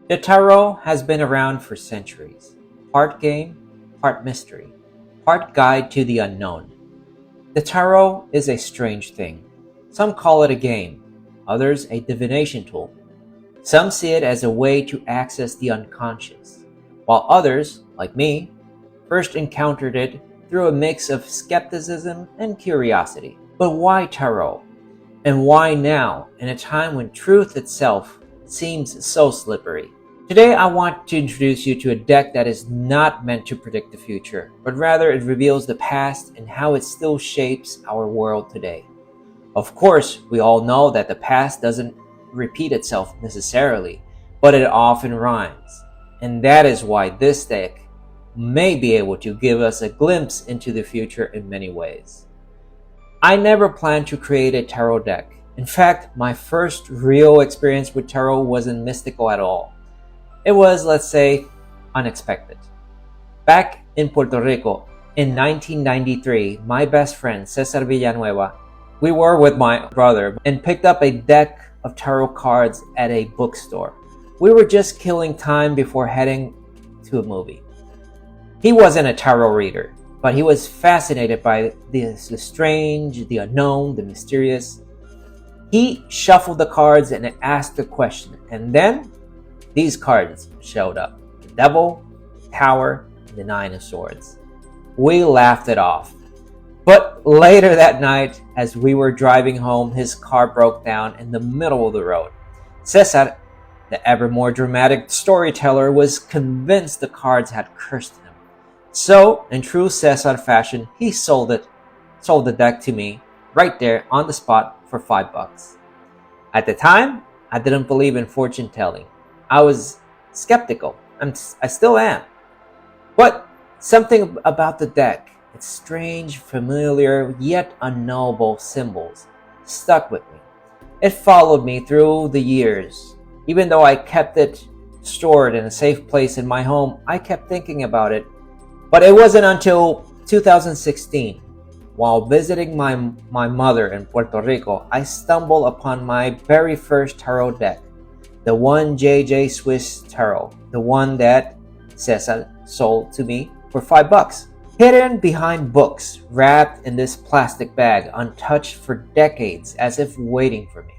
The tarot has been around for centuries, part game, part mystery, part guide to the unknown. The tarot is a strange thing. Some call it a game, others a divination tool. Some see it as a way to access the unconscious, while others, like me, first encountered it through a mix of skepticism and curiosity. But why tarot? And why now, in a time when truth itself seems so slippery? Today, I want to introduce you to a deck that is not meant to predict the future, but rather it reveals the past and how it still shapes our world today. Of course, we all know that the past doesn't repeat itself necessarily, but it often rhymes. And that is why this deck may be able to give us a glimpse into the future in many ways. I never planned to create a tarot deck. In fact, my first real experience with tarot wasn't mystical at all. It was, let's say, unexpected. Back in Puerto Rico in 1993, my best friend César Villanueva, we were with my brother and picked up a deck of tarot cards at a bookstore. We were just killing time before heading to a movie. He wasn't a tarot reader, but he was fascinated by the strange, the unknown, the mysterious. He shuffled the cards and asked a question, and then these cards showed up: the Devil, the Tower, and the Nine of Swords. We laughed it off. But later that night, as we were driving home, his car broke down in the middle of the road. Cesar, the ever more dramatic storyteller, was convinced the cards had cursed him. So, in true Cesar fashion, he sold the deck to me right there on the spot for $5. At the time, I didn't believe in fortune telling. I was skeptical. I still am. But something about the deck, its strange, familiar, yet unknowable symbols, stuck with me. It followed me through the years. Even though I kept it stored in a safe place in my home, I kept thinking about it. But it wasn't until 2016, while visiting my mother in Puerto Rico, I stumbled upon my very first tarot deck, the one JJ Swiss Tarot, the one that Cesar sold to me for $5. Hidden behind books, wrapped in this plastic bag, untouched for decades, as if waiting for me.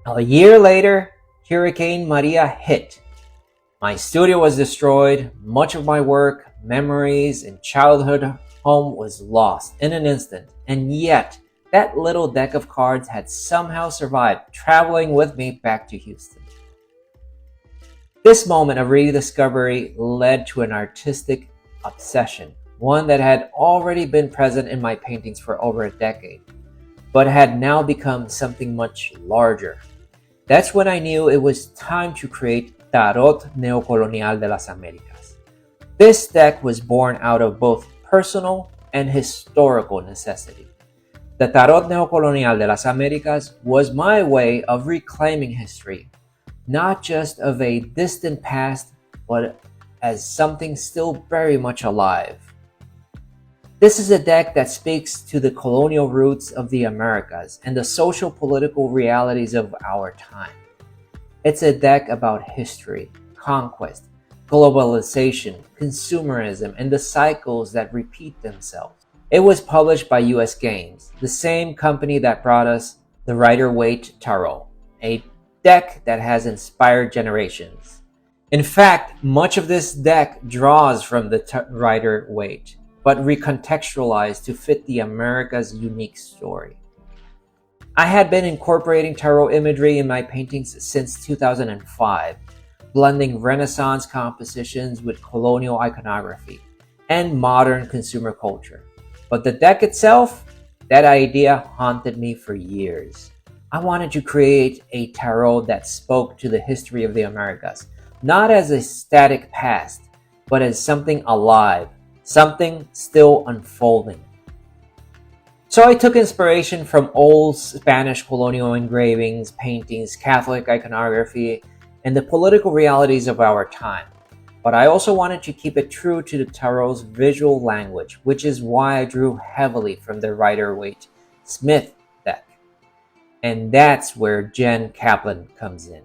A year later, Hurricane María hit. My studio was destroyed, much of my work, memories, and childhood home was lost in an instant, and yet that little deck of cards had somehow survived, traveling with me back to Houston. This moment of rediscovery led to an artistic obsession, one that had already been present in my paintings for over a decade, but had now become something much larger. That's when I knew it was time to create Tarot Neocolonial de las Américas. This deck was born out of both personal and historical necessity. The Tarot Neocolonial de las Américas was my way of reclaiming history, not just of a distant past, but as something still very much alive. This is a deck that speaks to the colonial roots of the Americas and the social political realities of our time. It's a deck about history, conquest, globalization, consumerism, and the cycles that repeat themselves. It was published by US Games, the same company that brought us the Rider-Waite Tarot, a deck that has inspired generations. In fact, much of this deck draws from the Rider-Waite, but recontextualized to fit the America's unique story. I had been incorporating tarot imagery in my paintings since 2005, blending Renaissance compositions with colonial iconography and modern consumer culture. But the deck itself, that idea haunted me for years. I wanted to create a tarot that spoke to the history of the Americas, not as a static past, but as something alive, something still unfolding. So I took inspiration from old Spanish colonial engravings, paintings, Catholic iconography, and the political realities of our time. But I also wanted to keep it true to the tarot's visual language, which is why I drew heavily from the Rider-Waite Smith deck. And that's where Jen Kaplan comes in.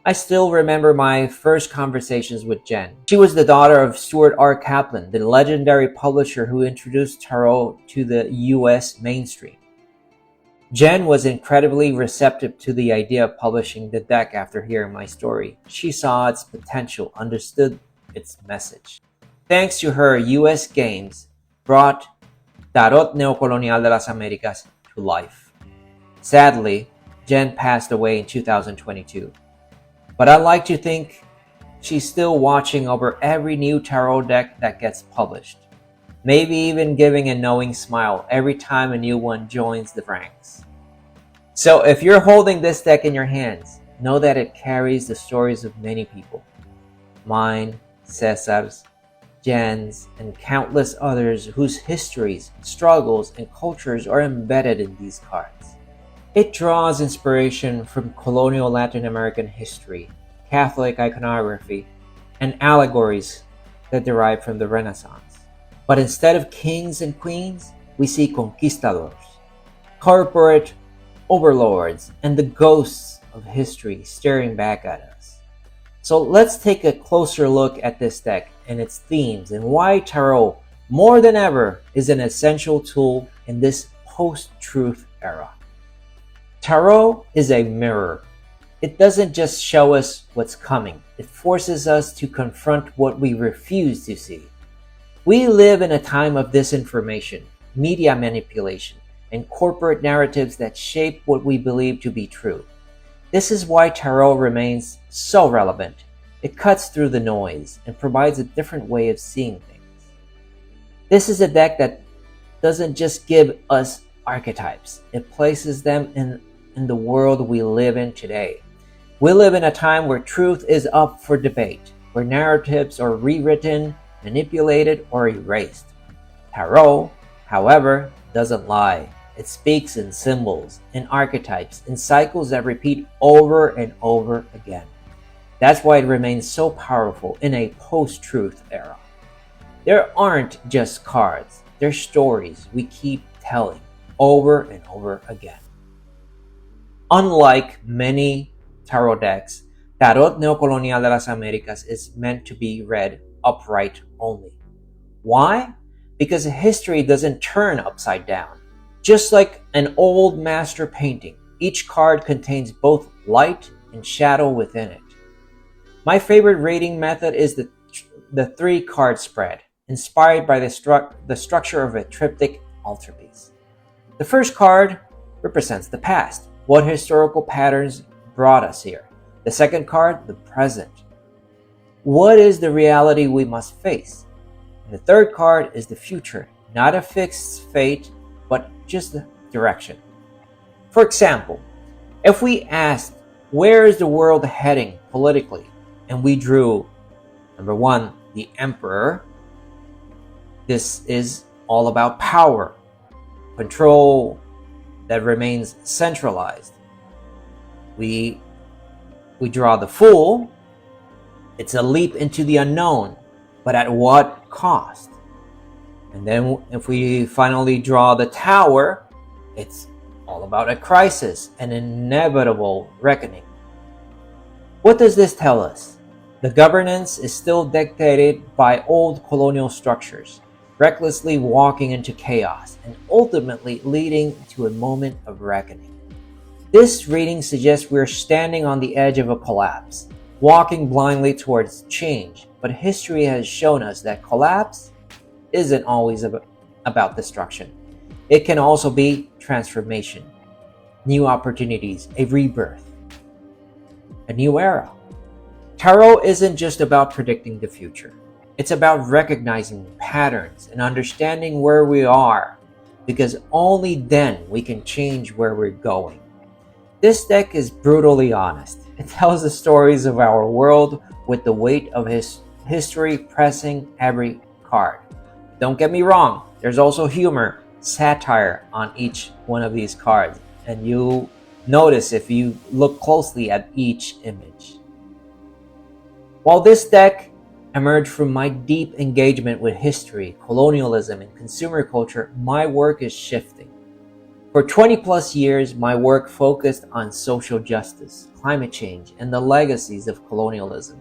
I still remember my first conversations with Jen. She was the daughter of Stuart R. Kaplan, the legendary publisher who introduced tarot to the US mainstream. Jen was incredibly receptive to the idea of publishing the deck after hearing my story. She saw its potential, understood its message. Thanks to her, US Games brought Tarot Neocolonial de las Américas to life. Sadly, Jen passed away in 2022. But I like to think she's still watching over every new tarot deck that gets published. Maybe even giving a knowing smile every time a new one joins the ranks. So if you're holding this deck in your hands, know that it carries the stories of many people. Mine, Cesar's, Jen's, and countless others whose histories, struggles, and cultures are embedded in these cards. It draws inspiration from colonial Latin American history, Catholic iconography, and allegories that derive from the Renaissance. But instead of kings and queens, we see conquistadors, corporate overlords, and the ghosts of history staring back at us. So let's take a closer look at this deck and its themes and why tarot, more than ever, is an essential tool in this post-truth era. Tarot is a mirror. It doesn't just show us what's coming. It forces us to confront what we refuse to see. We live in a time of disinformation, media manipulation, and corporate narratives that shape what we believe to be true. This is why tarot remains so relevant. It cuts through the noise and provides a different way of seeing things. This is a deck that doesn't just give us archetypes. It places them in the world we live in today. We live in a time where truth is up for debate, where narratives are rewritten, manipulated, or erased. Tarot, however, doesn't lie. It speaks in symbols, in archetypes, in cycles that repeat over and over again. That's why it remains so powerful in a post-truth era. There aren't just cards, they're stories we keep telling over and over again. Unlike many tarot decks, Tarot Neocolonial de las Américas is meant to be read upright only. Why? Because history doesn't turn upside down. Just like an old master painting, each card contains both light and shadow within it. My favorite reading method is the 3-card spread, inspired by the structure of a triptych altarpiece. The first card represents the past, what historical patterns brought us here. The second card, the present. What is the reality we must face? And the third card is the future, not a fixed fate, but just the direction. For example, if we asked, where is the world heading politically? And we drew, number 1, the Emperor. This is all about power, control that remains centralized. We draw the Fool. It's a leap into the unknown, but at what cost? And then if we finally draw the Tower, it's all about a crisis, an inevitable reckoning. What does this tell us? The governance is still dictated by old colonial structures, recklessly walking into chaos and ultimately leading to a moment of reckoning. This reading suggests we're standing on the edge of a collapse, walking blindly towards change, but history has shown us that collapse isn't always about destruction. It can also be transformation, new opportunities, a rebirth, a new era. Tarot isn't just about predicting the future. It's about recognizing patterns and understanding where we are, because only then we can change where we're going. This deck is brutally honest. It tells the stories of our world with the weight of history pressing every card. Don't get me wrong, there's also humor, satire on each one of these cards, and you'll notice if you look closely at each image. While this deck emerged from my deep engagement with history, colonialism, and consumer culture, my work is shifting. For 20 plus years, my work focused on social justice, climate change, and the legacies of colonialism.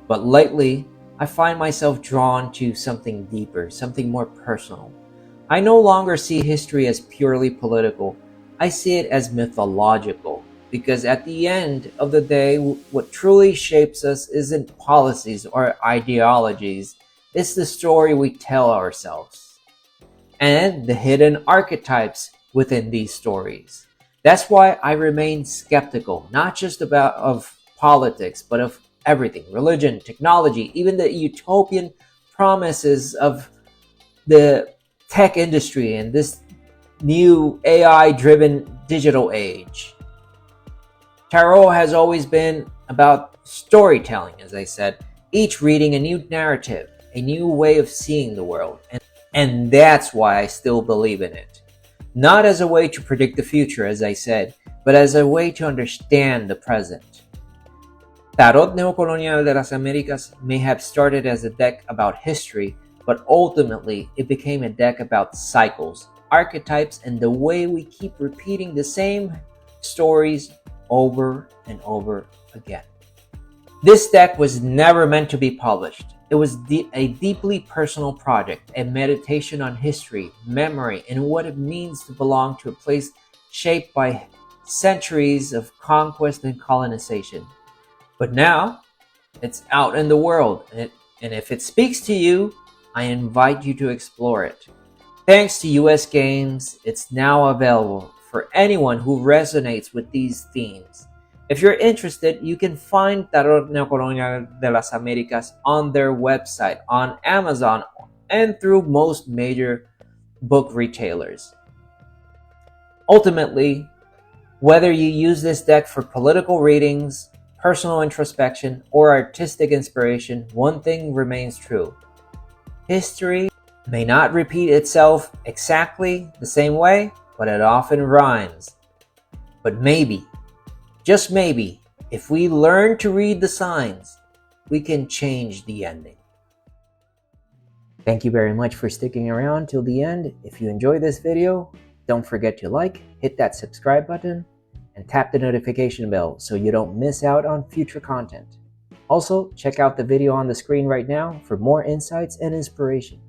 But lately, I find myself drawn to something deeper, something more personal. I no longer see history as purely political. I see it as mythological. Because at the end of the day, what truly shapes us isn't policies or ideologies, it's the story we tell ourselves and the hidden archetypes within these stories. That's why I remain skeptical, not just of politics, but of everything: religion, technology, even the utopian promises of the tech industry and this new AI driven digital age. Tarot has always been about storytelling, as I said, each reading a new narrative, a new way of seeing the world. And that's why I still believe in it. Not as a way to predict the future, as I said, but as a way to understand the present. Tarot Neocolonial de las Américas may have started as a deck about history, but ultimately it became a deck about cycles, archetypes, and the way we keep repeating the same stories over and over again. This deck was never meant to be published. It was a deeply personal project, a meditation on history, memory, and what it means to belong to a place shaped by centuries of conquest and colonization. But now, it's out in the world, and if it speaks to you, I invite you to explore it. Thanks to US Games, it's now available for anyone who resonates with these themes. If you're interested, you can find Tarot Neocolonial de las Américas on their website, on Amazon, and through most major book retailers. Ultimately, whether you use this deck for political readings, personal introspection, or artistic inspiration, one thing remains true. History may not repeat itself exactly the same way, but it often rhymes. But maybe, just maybe, if we learn to read the signs, we can change the ending. Thank you very much for sticking around till the end. If you enjoyed this video, don't forget to like, hit that subscribe button, and tap the notification bell so you don't miss out on future content. Also, check out the video on the screen right now for more insights and inspiration.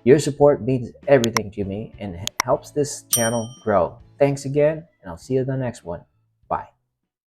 Your support means everything to me and helps this channel grow. Thanks again, and I'll see you in the next one.